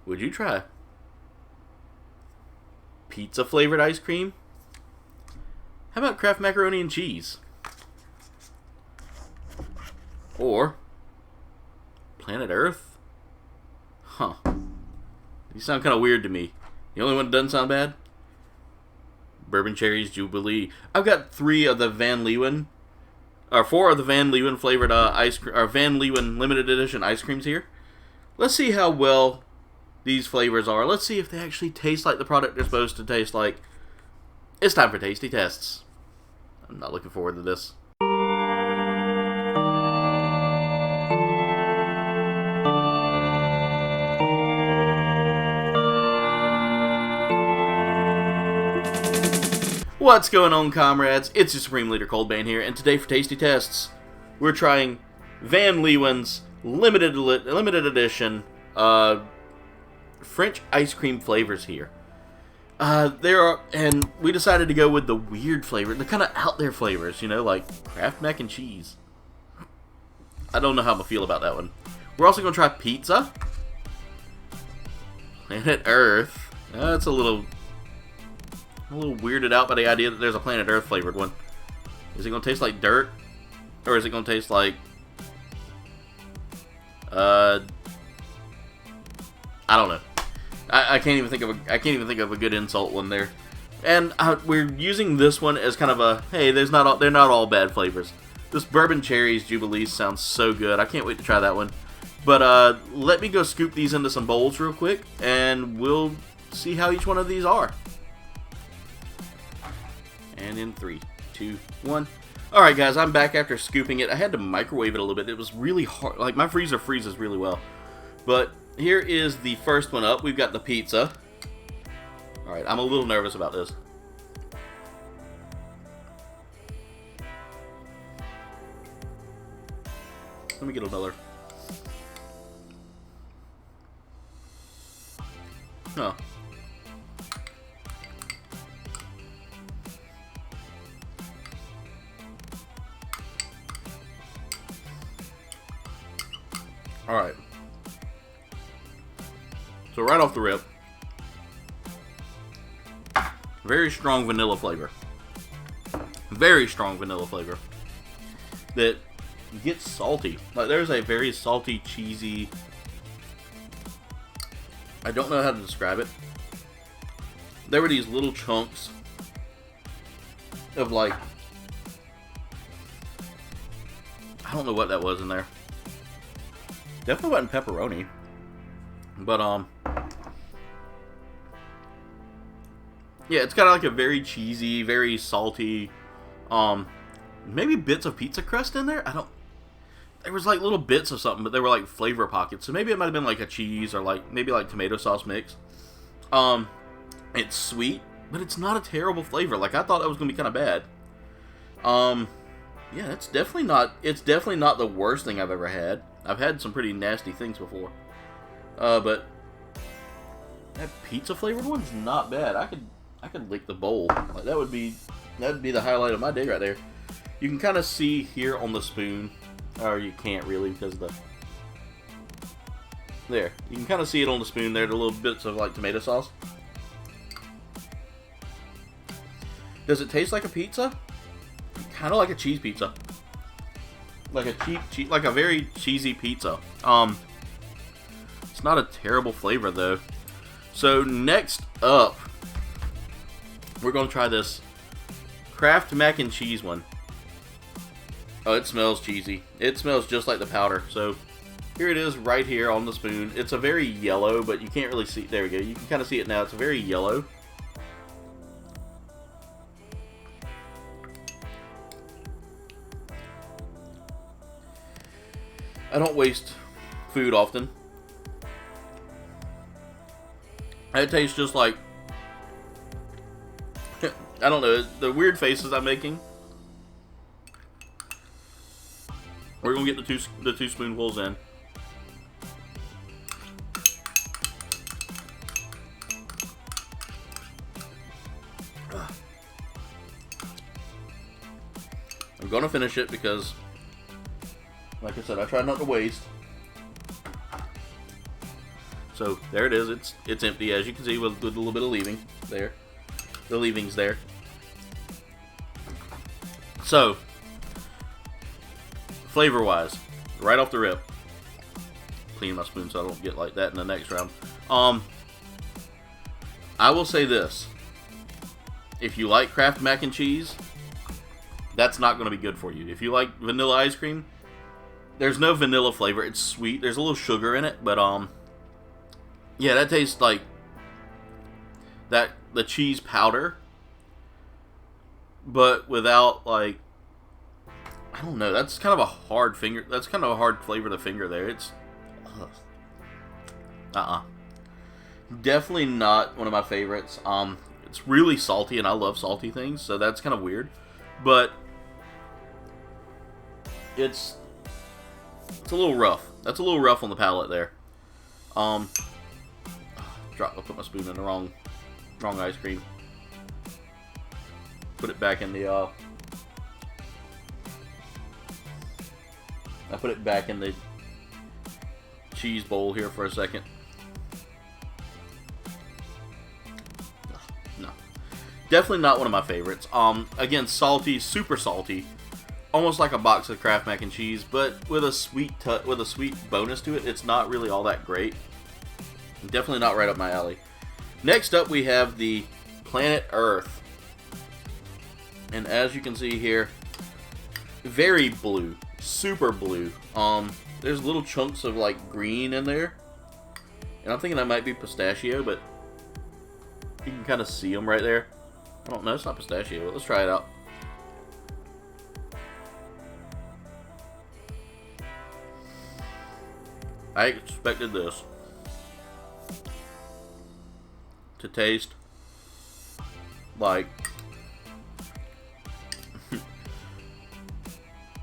Would you try pizza flavored ice cream? How about Kraft Macaroni and Cheese? Or Planet Earth? Huh. These sound kind of weird to me. The only one that doesn't sound bad? Bourbon Cherries Jubilee. I've got 3 of the Van Leeuwen, or 4 of the Van Leeuwen flavored ice cream, or Van Leeuwen limited edition ice creams here. Let's see how well these flavors are. Let's see if they actually taste like the product they're supposed to taste like. It's time for tasty tests. I'm not looking forward to this. What's going on, comrades? It's your Supreme Leader KouldbayneGames here, and today for Tasty Tests, we're trying Van Leeuwen's limited edition French ice cream flavors here. And we decided to go with the weird flavor, the kind of out there flavors, you know, like Kraft Mac and Cheese. I don't know how I'm gonna feel about that one. We're also gonna try pizza, Planet Earth. That's a little weirded out by the idea that there's a Planet Earth flavored one. Is it going to taste like dirt? Or is it going to taste like... I don't know. I can't even think of a good insult one there. And we're using this one as kind of a, hey, they're not all bad flavors. This Bourbon Cherries Jubilee sounds so good. I can't wait to try that one. But let me go scoop these into some bowls real quick, and we'll see how each one of these are. And in 3, 2, 1. Alright guys, I'm back after scooping it. I had to microwave it a little bit. It was really hard. Like, my freezer freezes really well. But here is the first one up. We've got the pizza. Alright, I'm a little nervous about this. Let me get another. Huh. Alright. So right off the rip, very strong vanilla flavor. Very strong vanilla flavor. That gets salty. Like, there's a very salty, cheesy... I don't know how to describe it. There were these little chunks of, like... I don't know what that was in there. Definitely wasn't pepperoni. But, yeah, it's got like a very cheesy, very salty, maybe bits of pizza crust in there? There was like little bits of something, but they were like flavor pockets. So maybe it might have been like a cheese or like, maybe like tomato sauce mix. It's sweet, but it's not a terrible flavor. Like, I thought that was going to be kind of bad. Yeah, it's definitely not the worst thing I've ever had. I've had some pretty nasty things before. But that pizza flavored one's not bad. I could lick the bowl. Like, that'd be the highlight of my day right there. You can kind of see here on the spoon, or you can't really because of the... There. You can kind of see it on the spoon there, the little bits of like tomato sauce. Does it taste like a pizza? Kind of like a cheese pizza. Like a like a very cheesy pizza. It's not a terrible flavor though. So next up, we're gonna try this Kraft Mac and Cheese one. Oh, it smells cheesy. It smells just like the powder. So here it is right here on the spoon. It's a very yellow, but you can't really see. There we go. You can kind of see it now. It's a very yellow. I don't waste food often. It tastes just like, I don't know, the weird faces I'm making. We're gonna get the two spoonfuls in. I'm gonna finish it because, like I said, I try not to waste. So there it is. It's empty, as you can see, with a little bit of leaving there. The leavings there. So, flavor-wise, right off the rip, clean my spoon so I don't get like that in the next round. I will say this: if you like Kraft mac and cheese, that's not going to be good for you. If you like vanilla ice cream, there's no vanilla flavor. It's sweet. There's a little sugar in it, but yeah, that tastes like the cheese powder, but without, like, I don't know. That's kind of a hard finger. That's kind of a hard flavor to finger there. It's definitely not one of my favorites. It's really salty, and I love salty things, so that's kind of weird. But it's a little rough. That's a little rough on the palate there. I put my spoon in the wrong ice cream. Put it back in the I put it back in the cheese bowl here for a second. No, definitely not one of my favorites. Again, salty, super salty, almost like a box of Kraft mac and cheese, but with a sweet bonus to it. It's not really all that great. Definitely not right up my alley. Next up, we have the Planet Earth, and as you can see here, very blue, super blue. There's little chunks of like green in there, and I'm thinking that might be pistachio, but you can kind of see them right there. I don't know, it's not pistachio, but let's try it out. I expected this to taste like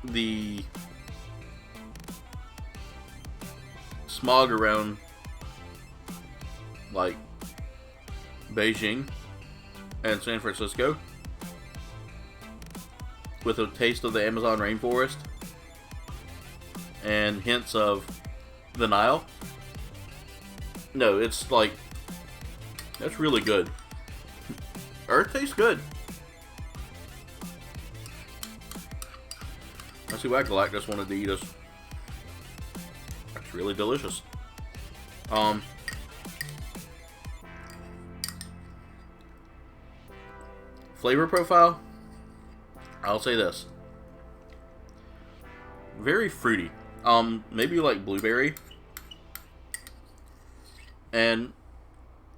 the smog around like Beijing and San Francisco, with a taste of the Amazon rainforest and hints of the Nile. No, it's like, that's really good. Earth tastes good. I see why Galactus wanted to eat us. It's really delicious. Flavor profile, I'll say this: very fruity. Maybe like blueberry. And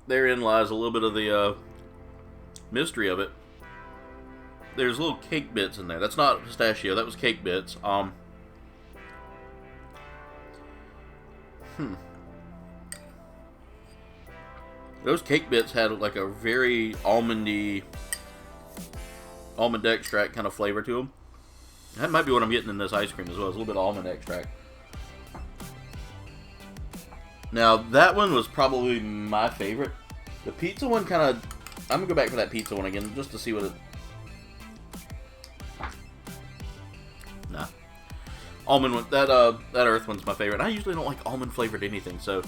therein lies a little bit of the mystery of it. There's little cake bits in there. That's not pistachio. That was cake bits. Those cake bits had like a very almond extract kind of flavor to them. That might be what I'm getting in this ice cream as well. It's a little bit of almond extract. Now, that one was probably my favorite. The pizza one kind of... I'm going to go back for that pizza one again just to see what it... Nah. Almond one... That Earth one's my favorite. I usually don't like almond flavored anything, so...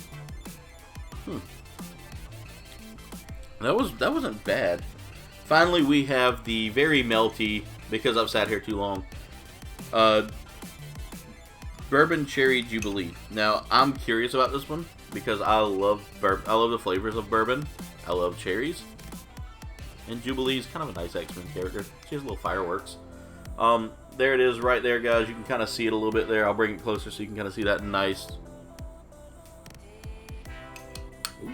That wasn't bad. Finally, we have the very melty, because I've sat here too long, Bourbon Cherry Jubilee. Now, I'm curious about this one because I love the flavors of bourbon. I love cherries. And Jubilee is kind of a nice X-Men character. She has little fireworks. There it is right there, guys. You can kind of see it a little bit there. I'll bring it closer so you can kind of see that nice... Ooh.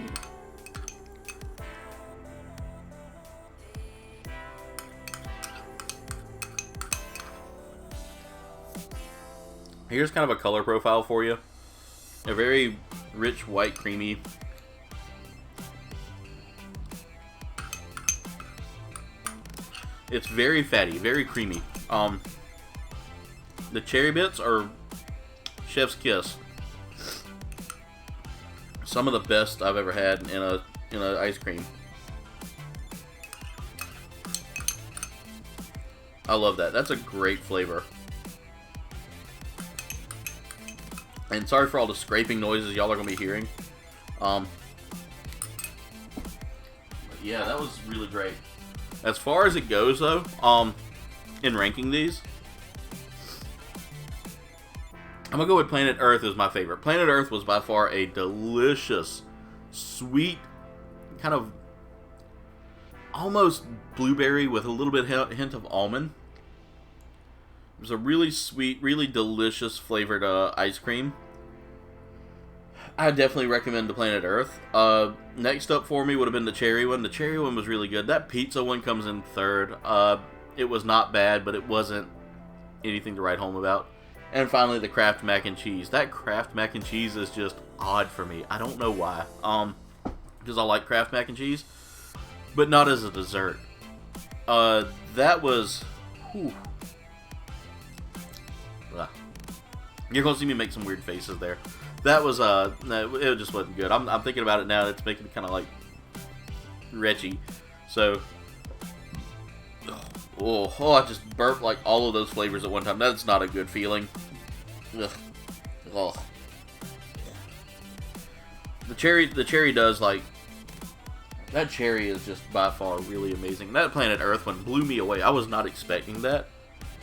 Here's kind of a color profile for you. A very rich, white, creamy. It's very fatty, very creamy. The cherry bits are chef's kiss. Some of the best I've ever had in a ice cream. I love that. That's a great flavor. And sorry for all the scraping noises y'all are going to be hearing. Yeah, that was really great. As far as it goes, though, in ranking these, I'm gonna go with Planet Earth as my favorite. Planet Earth was by far a delicious, sweet, kind of almost blueberry with a little bit hint of almond. It was a really sweet, really delicious flavored ice cream. I definitely recommend the Planet Earth. Next up for me would have been the cherry one. The cherry one was really good. That pizza one comes in third. It was not bad, but it wasn't anything to write home about. And finally, the Kraft mac and cheese. That Kraft mac and cheese is just odd for me. I don't know why. Because I like Kraft mac and cheese, but not as a dessert. That was... Whew. You're gonna see me make some weird faces there. That was, no, it just wasn't good. I'm thinking about it now, it's making me kind of, like, retchy. So, I just burped, like, all of those flavors at one time. That's not a good feeling. Ugh. Ugh. The cherry does, like, that cherry is just by far really amazing. That Planet Earth one blew me away. I was not expecting that.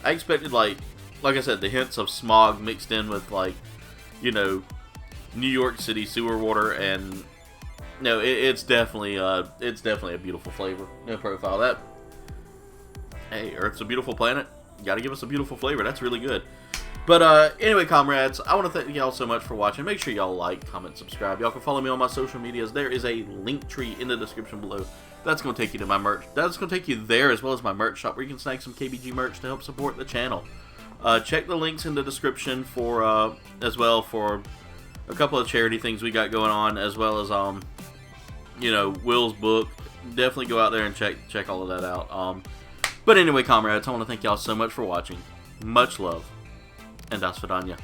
I expected, like I said, the hints of smog mixed in with, like, you know, New York City sewer water, and no, it's definitely a beautiful flavor. No profile. That, hey, Earth's a beautiful planet. You gotta give us a beautiful flavor. That's really good. But anyway, comrades, I want to thank y'all so much for watching. Make sure y'all like, comment, subscribe. Y'all can follow me on my social medias. There is a link tree in the description below. That's going to take you to my merch. That's going to take you there, as well as my merch shop, where you can snag some KBG merch to help support the channel. Check the links in the description for as well for a couple of charity things we got going on, as well as you know, Will's book. Definitely go out there and check all of that out. But anyway, comrades, I want to thank y'all so much for watching. Much love, and das vidanya.